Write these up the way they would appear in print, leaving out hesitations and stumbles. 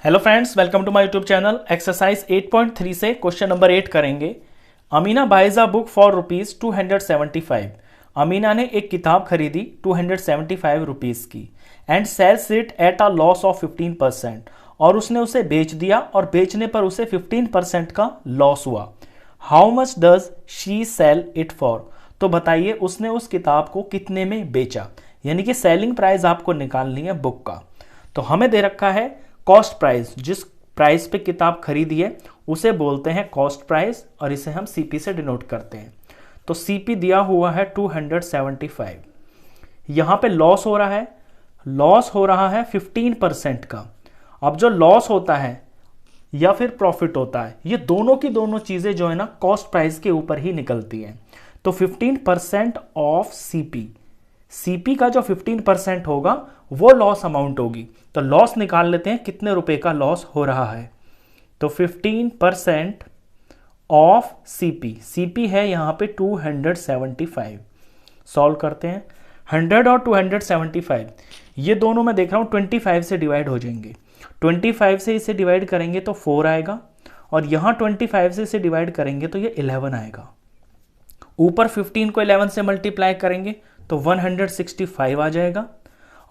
Hello friends, welcome to my YouTube channel. Exercise 8.3 से question number 8 करेंगे। Amina buys a book for ₹275। Amina ने एक किताब खरीदी 275 रुपीज़ की and sells it at a loss of 15%। और उसने उसे बेच दिया और बेचने पर उसे 15% का लॉस हुआ। How much does she sell it for? तो बताइए उसने उस किताब को कितने में बेचा, यानी कि सेलिंग प्राइस आपको निकालनी है बुक का। तो हमें दे रखा है कॉस्ट प्राइस, जिस प्राइस पे किताब खरीदी है उसे बोलते हैं कॉस्ट प्राइस और इसे हम सीपी से डिनोट करते हैं। तो सीपी दिया हुआ है 275। यहां पे लॉस हो रहा है 15% का। अब जो लॉस होता है या फिर प्रॉफिट होता है, ये दोनों की दोनों चीजें जो है ना कॉस्ट प्राइस के ऊपर ही निकलती हैं। तो 15% ऑफ सीपी, सीपी का जो 15% होगा वो लॉस अमाउंट होगी। तो लॉस निकाल लेते हैं, कितने रुपए का लॉस हो रहा है। तो 15% ऑफ सीपी, सीपी है यहां पे 275। सॉल्व करते हैं। 100 और 275 ये दोनों मैं देख रहा हूं 25 से डिवाइड हो जाएंगे। 25 से इसे डिवाइड करेंगे तो 4 आएगा और यहां 25 से इसे डिवाइड करेंगे तो ये 11 आएगा। ऊपर 15 को 11 से मल्टीप्लाई करेंगे तो 165 आ जाएगा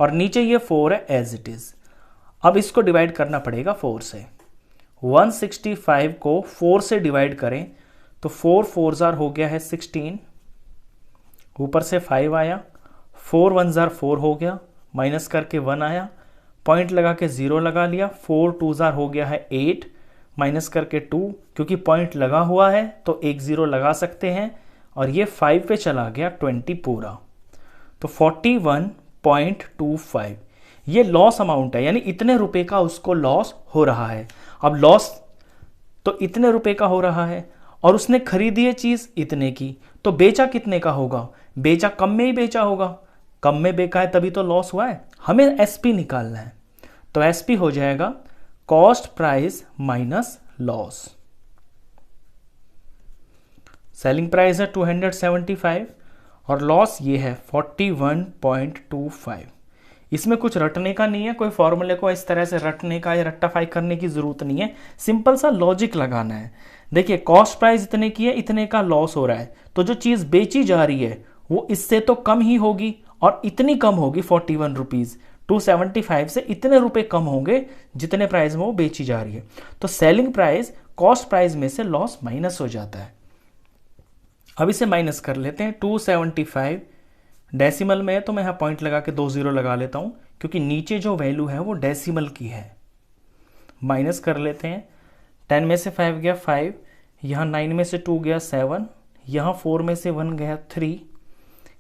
और नीचे ये 4 है एज इट इज। अब इसको डिवाइड करना पड़ेगा 4 से। 165 को 4 से डिवाइड करें तो 4 4 जार हो गया है 16, ऊपर से 5 आया, 4 1 जार 4 हो गया, माइनस करके 1 आया, पॉइंट लगा के 0 लगा लिया, 4 2 जार हो गया है 8, माइनस करके 2, क्योंकि पॉइंट लगा हुआ है तो एक 0 लगा सकते हैं और ये 5 पे चला गया 20 पूरा। तो 41.25 ये लॉस अमाउंट है, यानी इतने रुपए का उसको लॉस हो रहा है। अब लॉस तो इतने रुपए का हो रहा है और उसने खरीदी है चीज इतने की, तो बेचा कितने का होगा? बेचा कम में ही बेचा होगा, कम में बेचा है तभी तो लॉस हुआ है। हमें एसपी निकालना है, तो एसपी हो जाएगा cost price minus loss. Selling price है 275 और लॉस ये है 41.25। इसमें कुछ रटने का नहीं है, कोई फॉर्मूले को इस तरह से रटने का या रट्टाफाई करने की जरूरत नहीं है, सिंपल सा लॉजिक लगाना है। देखिए कॉस्ट प्राइस इतने की है, इतने का लॉस हो रहा है, तो जो चीज बेची जा रही है वो इससे तो कम ही होगी और इतनी कम होगी 41 रुपीज। 275 से इतने रुपए कम होंगे जितने प्राइस में वो बेची जा रही है। तो सेलिंग प्राइस कॉस्ट प्राइस में से लॉस माइनस हो जाता है। अब इसे माइनस कर लेते हैं। 275 डेसिमल में है तो मैं यहां पॉइंट लगा के 2 0 लगा लेता हूं, क्योंकि नीचे जो वैल्यू है वो डेसिमल की है। माइनस कर लेते हैं। 10 में से 5 गया 5, यहां 9 में से 2 गया 7, यहां 4 में से 1 गया 3,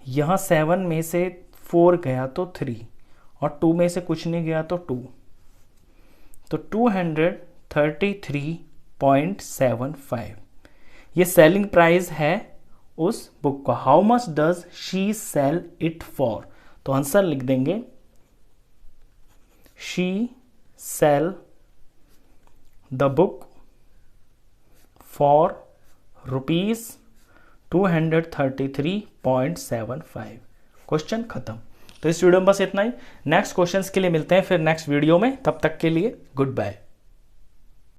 यहां 7 में से 4 गया तो 3 और 2 में से कुछ नहीं गया तो 2। तो 233.75 ये सेलिंग प्राइस है उस बुक का। How much does she sell it for? तो आंसर लिख देंगे she sell the book for ₹233.75। Question खत्म। तो इस वीडियो में बस इतना ही। नेक्स्ट क्वेश्चंस के लिए मिलते हैं फिर नेक्स्ट वीडियो में, तब तक के लिए गुड बाय।